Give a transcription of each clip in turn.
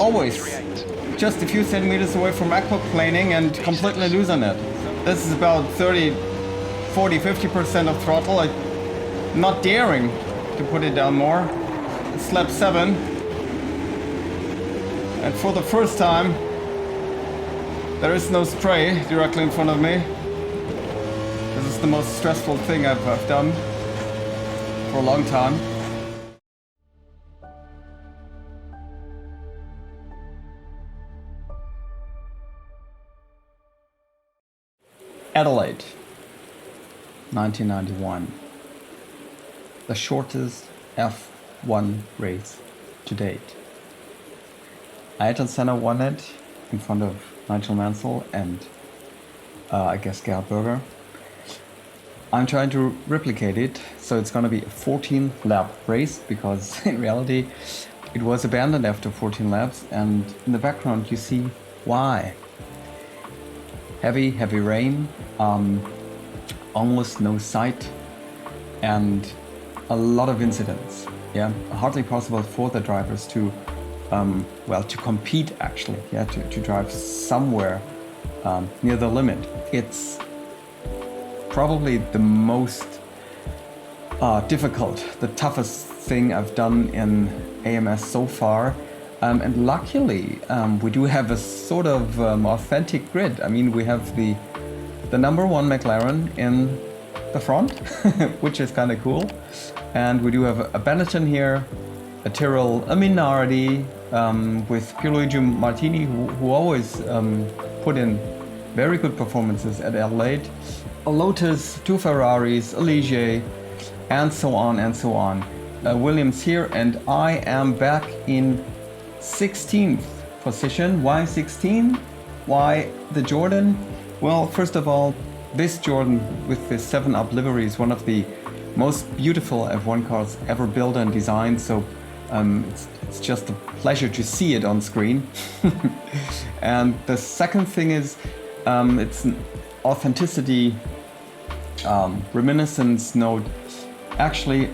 always just a few centimeters away from aquaplaning and completely losing it. This is about 30, 40, 50% of throttle. I'm not daring to put it down more. It's lap 7. And for the first time, there is no spray directly in front of me. This is the most stressful thing I've done for a long time. Adelaide, 1991. The shortest F1 race to date. Ayrton Senna won it in front of Nigel Mansell and I guess Gerhard Berger. I'm trying to replicate it, so it's gonna be a 14 lap race because in reality it was abandoned after 14 laps, and in the background you see why. Heavy rain, almost no sight, and a lot of incidents. Yeah, hardly possible for the drivers to to compete actually, to drive somewhere near the limit. It's probably the most difficult, the toughest thing I've done in AMS so far. And luckily, we do have a sort of authentic grid. I mean, we have the number 1 McLaren in the front, which is kind of cool. And we do have a Benetton here, a Tyrrell, a Minardi, with Pierluigi Martini, who always put in very good performances at Adelaide, a Lotus, 2 Ferraris, a Ligier, and so on and so on. Williams here, and I am back in 16th position. Why 16? Why the Jordan? Well, first of all, this Jordan with the 7-up livery is one of the most beautiful F1 cars ever built and designed, so it's just a pleasure to see it on screen. And the second thing is it's an authenticity reminiscence note. Actually,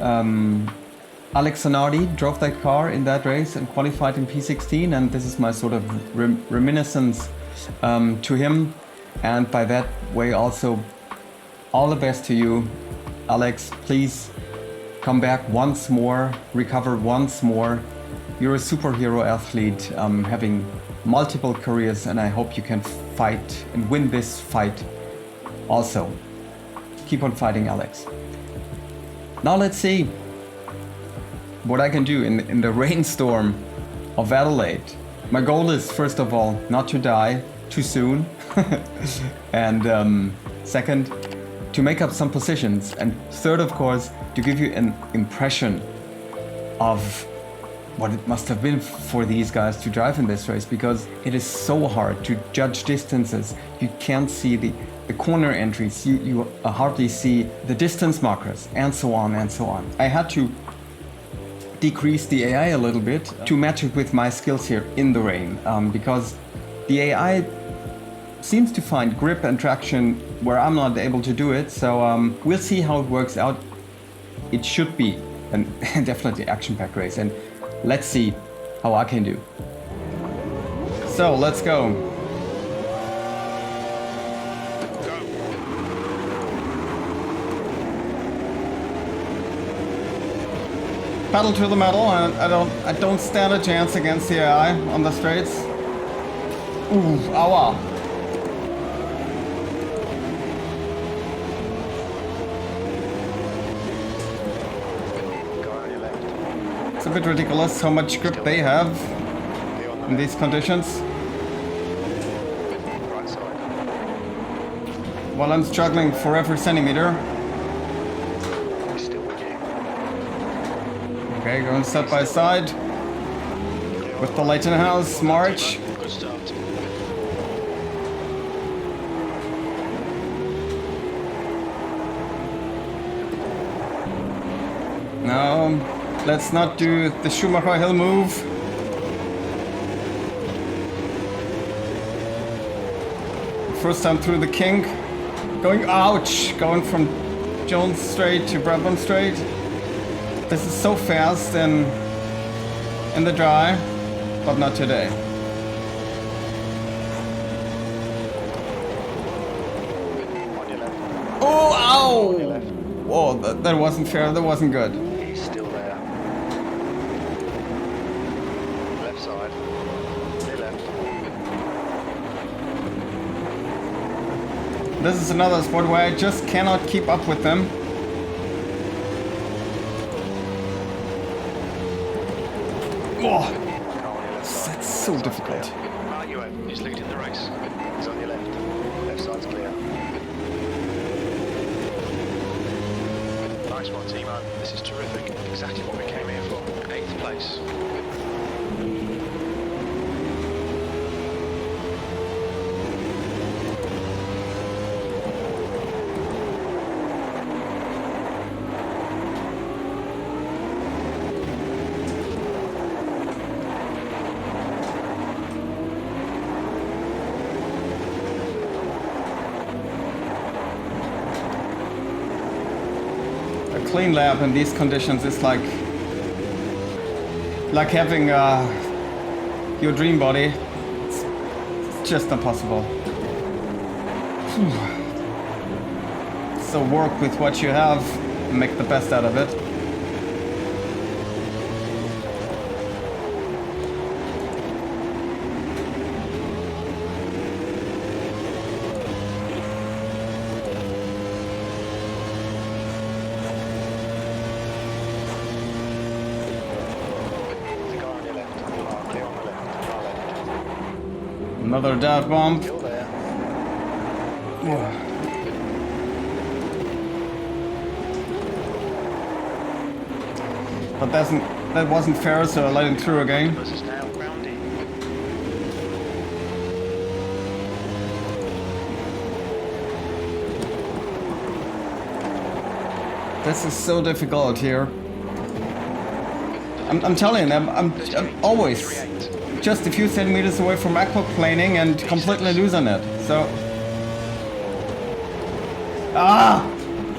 Alex Zanardi drove that car in that race and qualified in P16, and this is my sort of reminiscence to him, and by that way also all the best to you, Alex. Please come back once more, recover once more. You're a superhero athlete, having multiple careers, and I hope you can fight and win this fight also. Keep on fighting, Alex. Now let's see what I can do in the rainstorm of Adelaide. My goal is, first of all, not to die too soon, and second, to make up some positions, and third, of course, to give you an impression of what it must have been for these guys to drive in this race, because it is so hard to judge distances. You can't see the corner entries, you hardly see the distance markers, and so on and so on. I had to decrease the AI a little bit to match it with my skills here in the rain, because the AI seems to find grip and traction where I'm not able to do it, so we'll see how it works out. It should be a definitely action-packed race, and let's see how I can do. So let's go. Pedal to the metal, and I don't stand a chance against the AI on the straights. Ooh, aua. It's a bit ridiculous how much grip they have in these conditions, while I'm struggling for every centimeter. Okay, going side by side with the Leighton House March. No, let's not do the Schumacher Hill move. First time through the kink. Going, ouch! Going from Jones Straight to Brabham Straight. This is so fast in the dry. but not today. Oh, ow! Whoa, that wasn't fair, that wasn't good. He's still there. Left side. Clear left. This is another spot where I just cannot keep up with them. Oh, that's so difficult. He's leading the race. He's on your left. Left side's clear. Nice one, Timo. This is terrific. Exactly what we came here for. 8th place. Clean lap in these conditions is like having your dream body. It's just impossible. So work with what you have and make the best out of it. Another dive bomb. But that wasn't fair, so I let him through again. This is so difficult here. I'm telling them, I'm always just a few centimeters away from aquaplaning and completely losing it. So,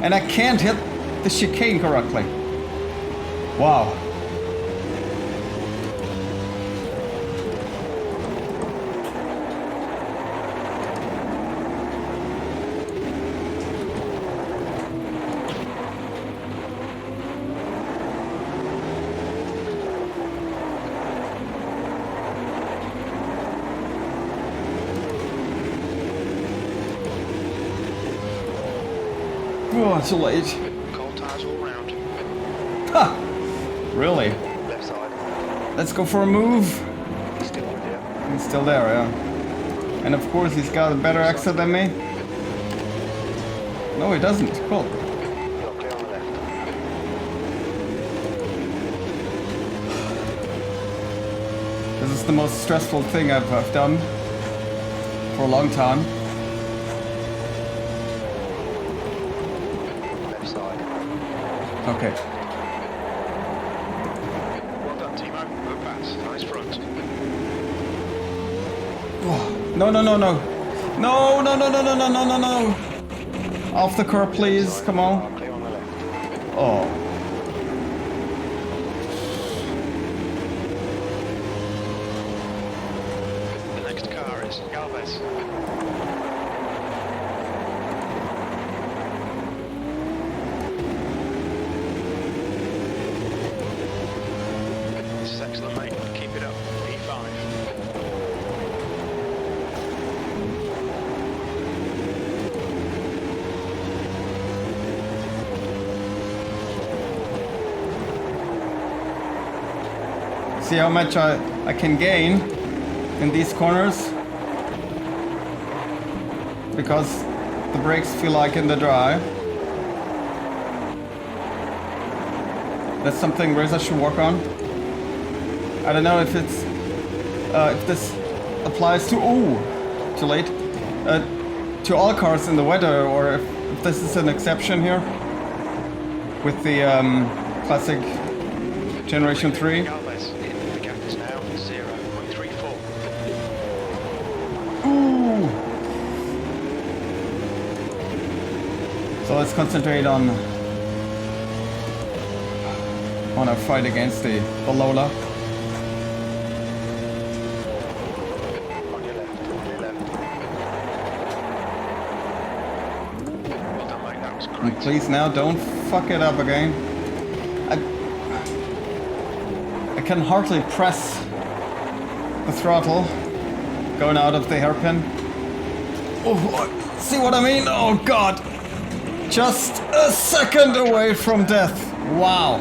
and I can't hit the chicane correctly. Wow. Oh, too late. Cold tires all round. Ha! Really? Left side. Let's go for a move. He's still with you. He's still there, yeah. And of course he's got a better exit than me. No, he doesn't. Cool. You're clear on the left. This is the most stressful thing I've done for a long time. Okay. Well done, Timo. Good pass. Nice front. Oh, no, no, no, no. No, no, no, no, no, no, no, no, no. Off the curb, please. Come on. Clear on the left. Oh. The next car is Galvez. This is excellent, mate. Keep it up. E5. See how much I can gain in these corners? Because the brakes feel like in the dry. That's something Reza should work on. I don't know if it's if this applies to too late to all cars in the weather, or if this is an exception here with the classic Generation 3. The gap is now 0.34. Ooh. So let's concentrate on our fight against the Lola. And please now don't fuck it up again. I can hardly press the throttle going out of the hairpin. Oh, see what I mean? Oh god! Just a second away from death. Wow.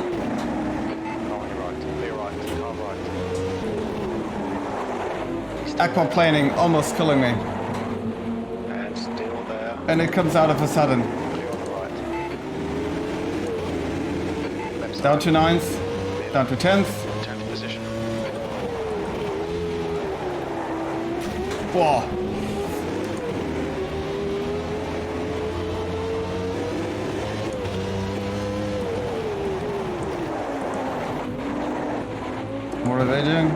Aquaplaning almost killing me. And still there. And it comes out of a sudden. Clear on the right. Left Down side. to 9th, down to 10th. 10th position. Whoa. What are they doing?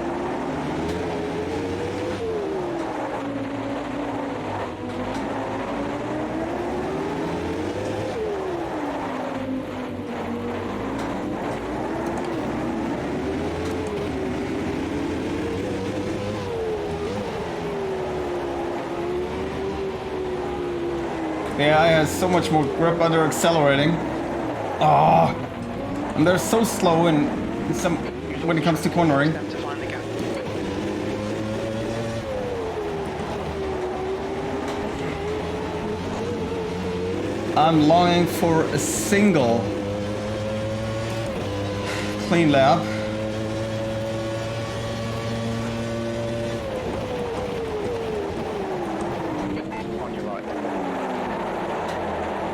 The AI has so much more grip under accelerating. Oh, and they're so slow in some when it comes to cornering. Step to find the gap. I'm longing for a single clean lap. On your right.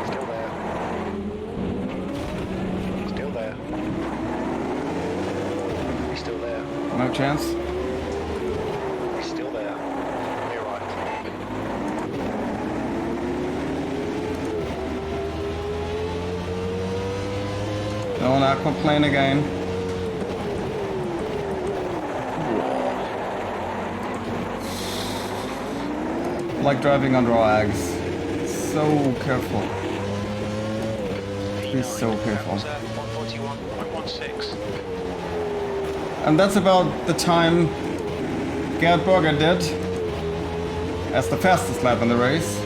Still there. Still there. He's still there. No chance. He's still there. You're right. No one aquaplane again. Like driving on raw eggs. So careful. Be so careful. 141.16. And that's about the time Gerd Berger did as the fastest lap in the race.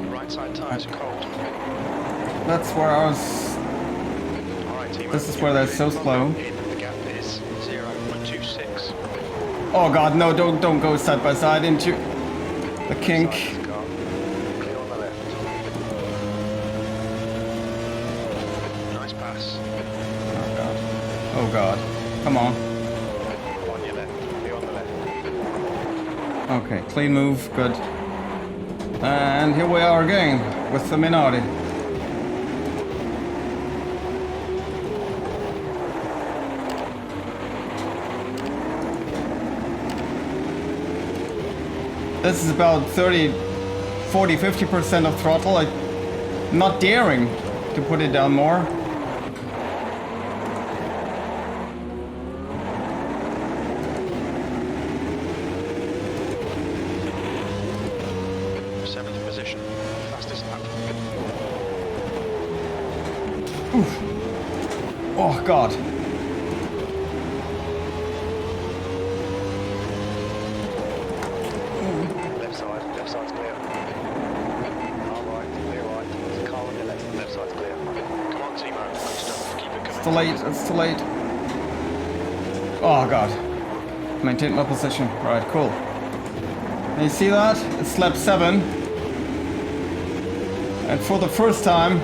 Right side tyres are cold. That's where I was. Alright, team. This is where they're so slow. The gap is 0.26. Oh god, no, don't go side by side into the kink. Clear on the left. Nice pass. Oh god. Oh god. Come on. On your left. Clear on the left. Okay, clean move, good. And here we are again with the Minardi. This is about 30, 40, 50% of throttle. I'm not daring to put it down more. Seventh position. Fastest lap. Oh god. Left side's clear. Car right, clear right. There's a car on your left. Left side's clear. Come on, Timo. Good stuff. Keep it coming. It's too late, it's too late. Oh god. Maintained my position. Right, cool. And you see that? It's lap 7. And for the first time,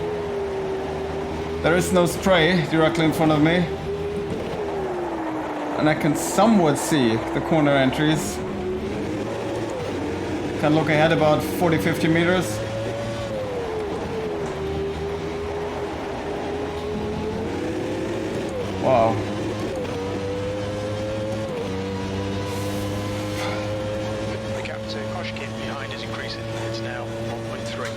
there is no spray directly in front of me. And I can somewhat see the corner entries. Can look ahead about 40-50 meters. Wow. The gap to Koshkin behind is increasing. It's now 1.3.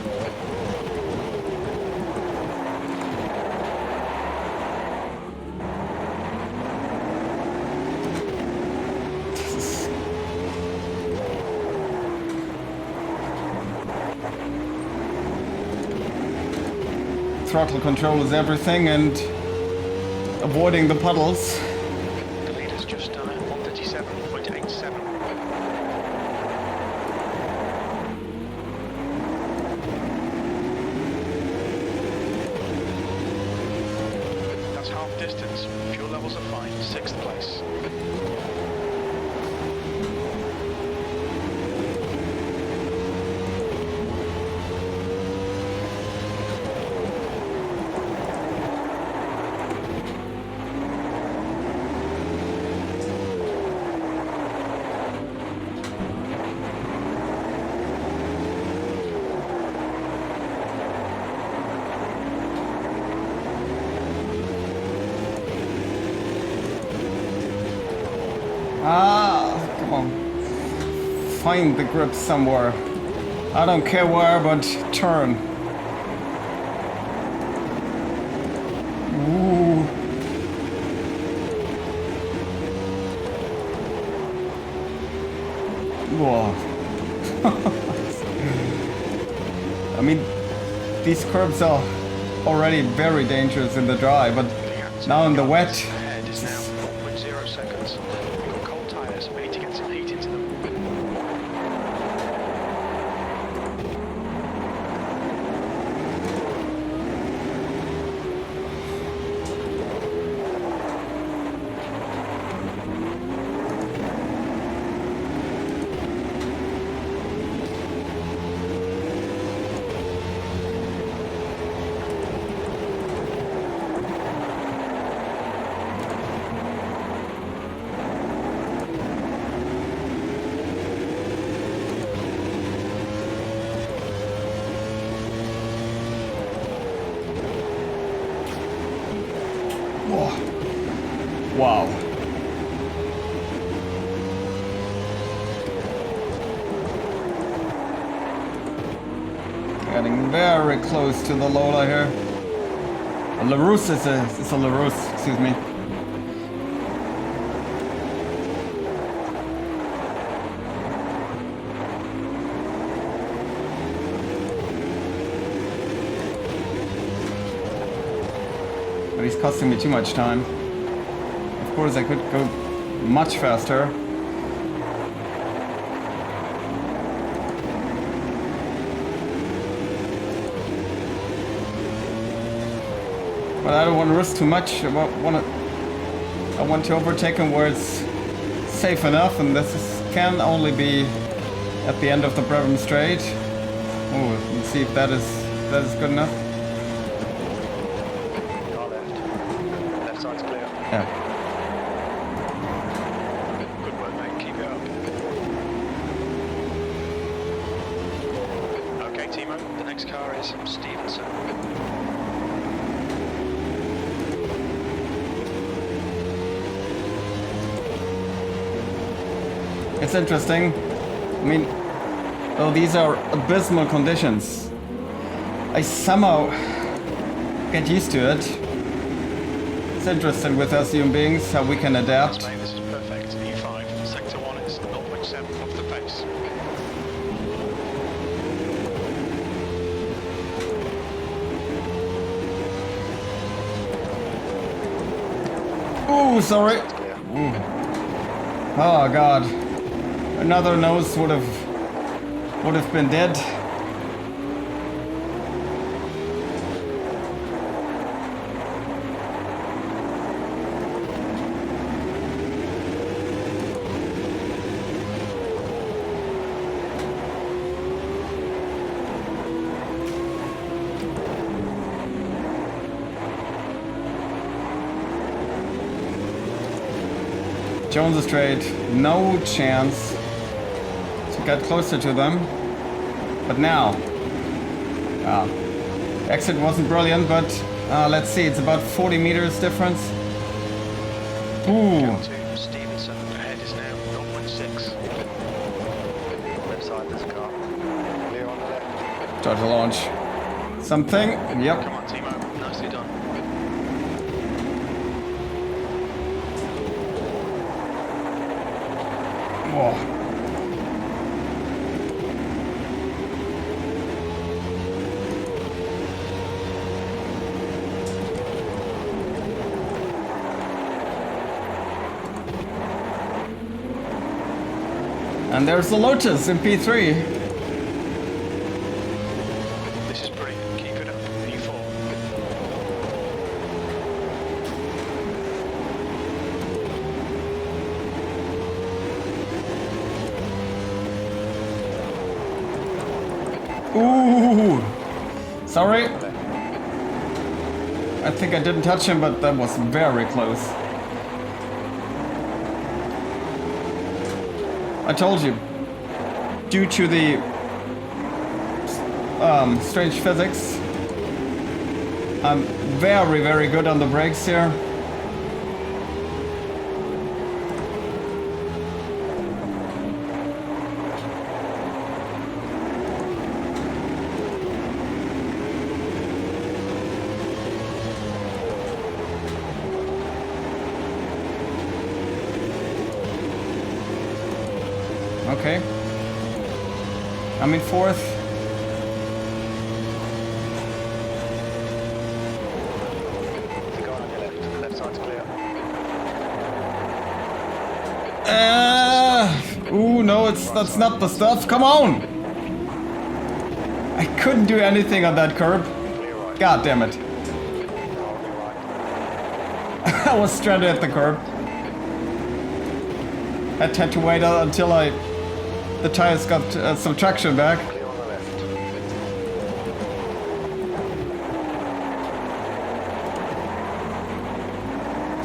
throttle control is everything, and avoiding the puddles. The leader's just done it, 137.87. That's half distance. Fuel levels are fine. 6th place. Come on. Find the grip somewhere. I don't care where, but turn. Ooh. Whoa. I mean, these curbs are already very dangerous in the dry, but now in the wet. Ahead is now 0.0 seconds. We've got cold tyres. We need to get some heat into them. Wow. Getting very close to the Lola here. A LaRousse is a LaRousse, excuse me. But he's costing me too much time. Of course, I could go much faster. But I don't want to risk too much. I want to overtake him where it's safe enough, and can only be at the end of the Brabham Straight. Oh, let's see if that is good enough. Car left. Left side's clear. Yeah. Good work, mate. Keep it up. Okay, Timo. The next car is Stevenson. It's interesting. I mean, these are abysmal conditions. I somehow get used to it. It's interesting with us human beings how we can adapt. Mate, this is perfect. E5, sector 1 is 0.7 off the pace. Ooh, sorry. Side's clear. Ooh. Oh God. Another nose would have been dead. Jones Straight, no chance to get closer to them. But now, exit wasn't brilliant, but let's see, it's about 40 meters difference. Ooh. Count to Stevenson. Ahead is now 0.6. Left side, there's a car. Clear on the left. Try to launch something. Yep. Come on, Timo. Nicely done. Whoa. And there's the Lotus in P3. This is brilliant. Keep it up. P4. Ooh! Sorry. I think I didn't touch him, but that was very close. I told you, due to the strange physics, I'm very, very good on the brakes here. Okay. I'm in fourth. The guy on your left. Left side's clear. Ooh, no, that's not the stuff. Come on! I couldn't do anything on that curb. Clear right. God damn it. Car on your right. I was stranded at the curb. I had to wait until the tires got some traction back. Clear on the left.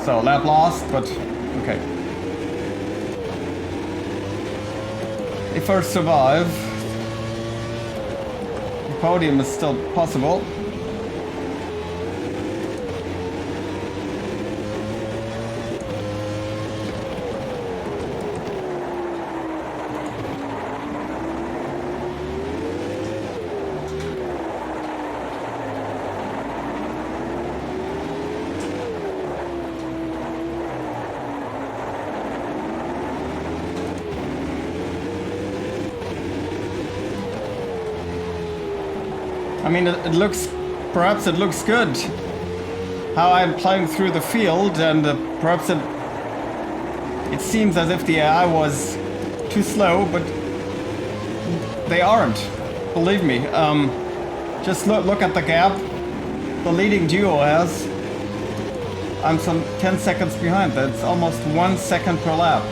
So lap lost, but okay. If I survive, the podium is still possible. I mean, it looks, perhaps it looks good how I'm playing through the field, and perhaps it seems as if the AI was too slow, but they aren't. Believe me. Just look at the gap the leading duo has. I'm some 10 seconds behind. That's almost 1 second per lap.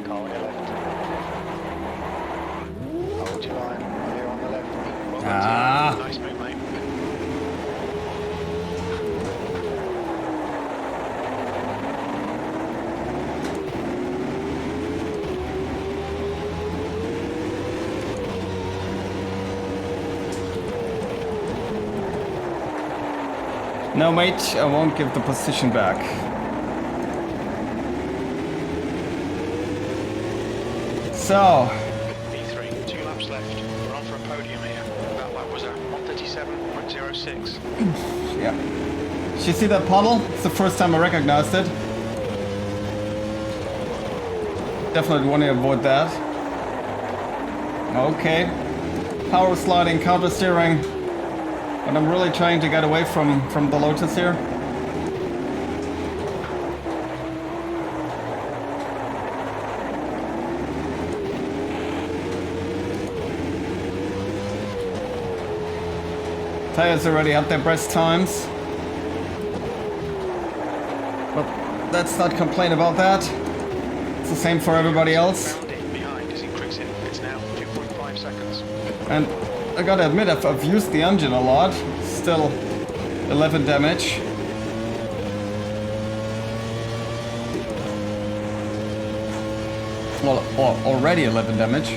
Car on your left. Hold your line. Clear on the left. Well done, Ah. Tim. Nice move, mate. No, mate, I won't give the position back. So, P3, 2 laps left. We're on for a podium here. That lap was a 1:37.06. yeah. Did you see that puddle? It's the first time I recognized it. Definitely want to avoid that. Okay. Power sliding, counter steering. But I'm really trying to get away from the Lotus here. Tires already at their best times. But let's not complain about that. It's the same for everybody else. Found it behind as he cricks it. It's now 2.5 seconds. And I gotta admit, I've used the engine a lot. Still 11 damage. Well, already 11 damage.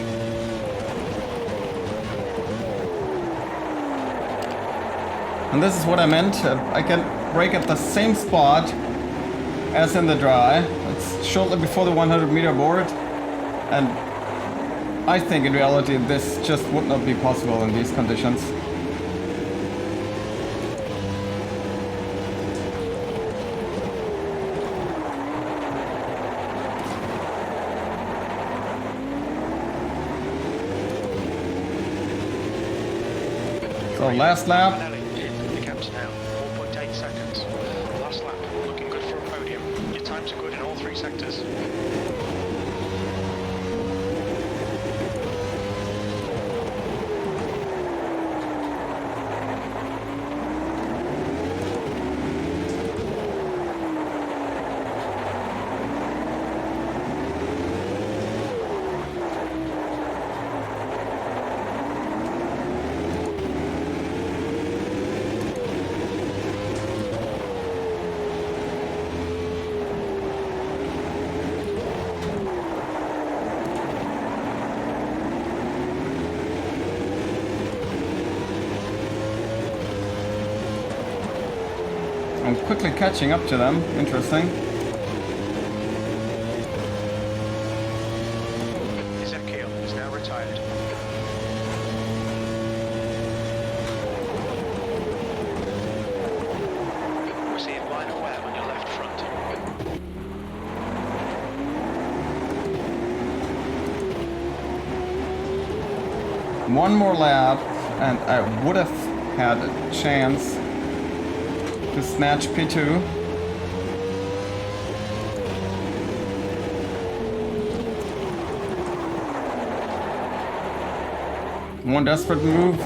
And this is what I meant. I can brake at the same spot as in the dry. It's shortly before the 100-meter board. And I think in reality this just would not be possible in these conditions. So last lap. The gap's now 4.8 seconds. in all 3 sectors. I'm quickly catching up to them. Interesting. Ezekiel is now retired. Receive minor wear on your left front. One more lap, and I would have had a chance to snatch P2. One desperate move.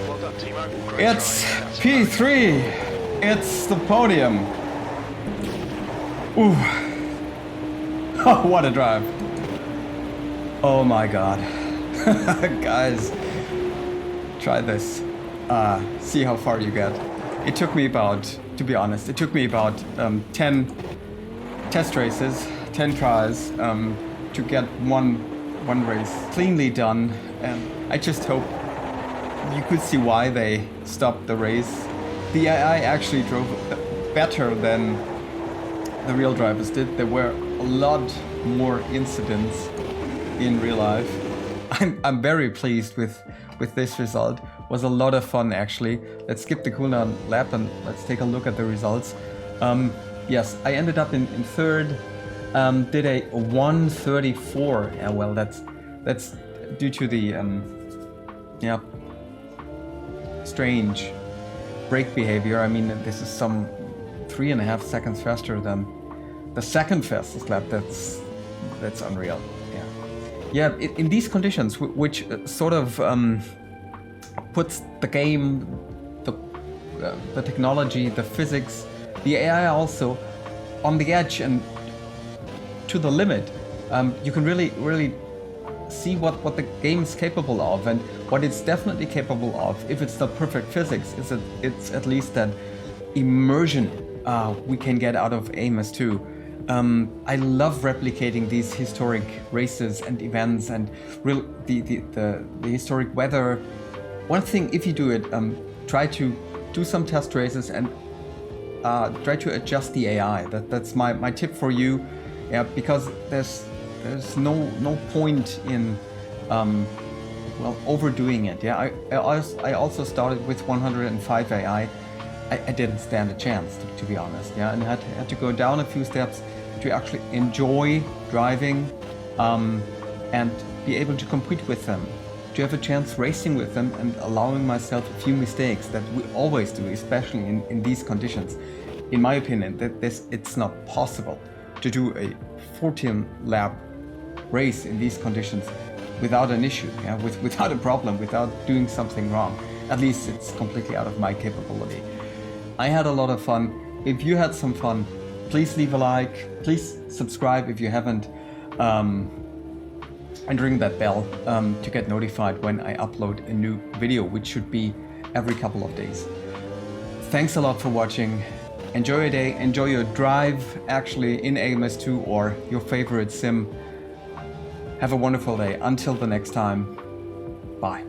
Well done, Timo. Great It's driving. That's P3. It's the podium. Ooh. Oh, what a drive. Oh my god. Guys, try this. See how far you get. It took me about, to be honest, it took me about 10 test races, 10 tries to get one race cleanly done. And I just hope you could see why they stopped the race. The AI actually drove better than the real drivers did. There were a lot more incidents in real life. I'm very pleased with this result. Was a lot of fun actually. Let's skip the cooldown lap and let's take a look at the results. Yes, I ended up in third. Did a 134. Yeah, well, that's due to the yeah, strange brake behavior. I mean, this is some 3.5 seconds faster than the second fastest lap. That's unreal. Yeah, in these conditions, which sort of puts the game, the technology, the physics, the AI also on the edge and to the limit, you can really see what the game is capable of, and what it's definitely capable of. If it's not perfect physics, it's at least that immersion we can get out of AMS2. I love replicating these historic races and events and the historic weather. One thing, if you do it, try to do some test races and try to adjust the AI. That's my tip for you. Yeah, because there's no point in well, overdoing it. Yeah, I also started with 105 AI. I didn't stand a chance, to be honest. Yeah, and had to go down a few steps to actually enjoy driving and be able to compete with them, to have a chance racing with them and allowing myself a few mistakes that we always do, especially in these conditions. In my opinion, it's not possible to do a 14-lap race in these conditions without an issue, yeah, without a problem, without doing something wrong. At least it's completely out of my capability. I had a lot of fun. If you had some fun, please leave a like, please subscribe if you haven't, and ring that bell to get notified when I upload a new video, which should be every couple of days. Thanks a lot for watching. Enjoy your day, enjoy your drive actually in AMS2 or your favorite sim. Have a wonderful day. Until the next time, bye.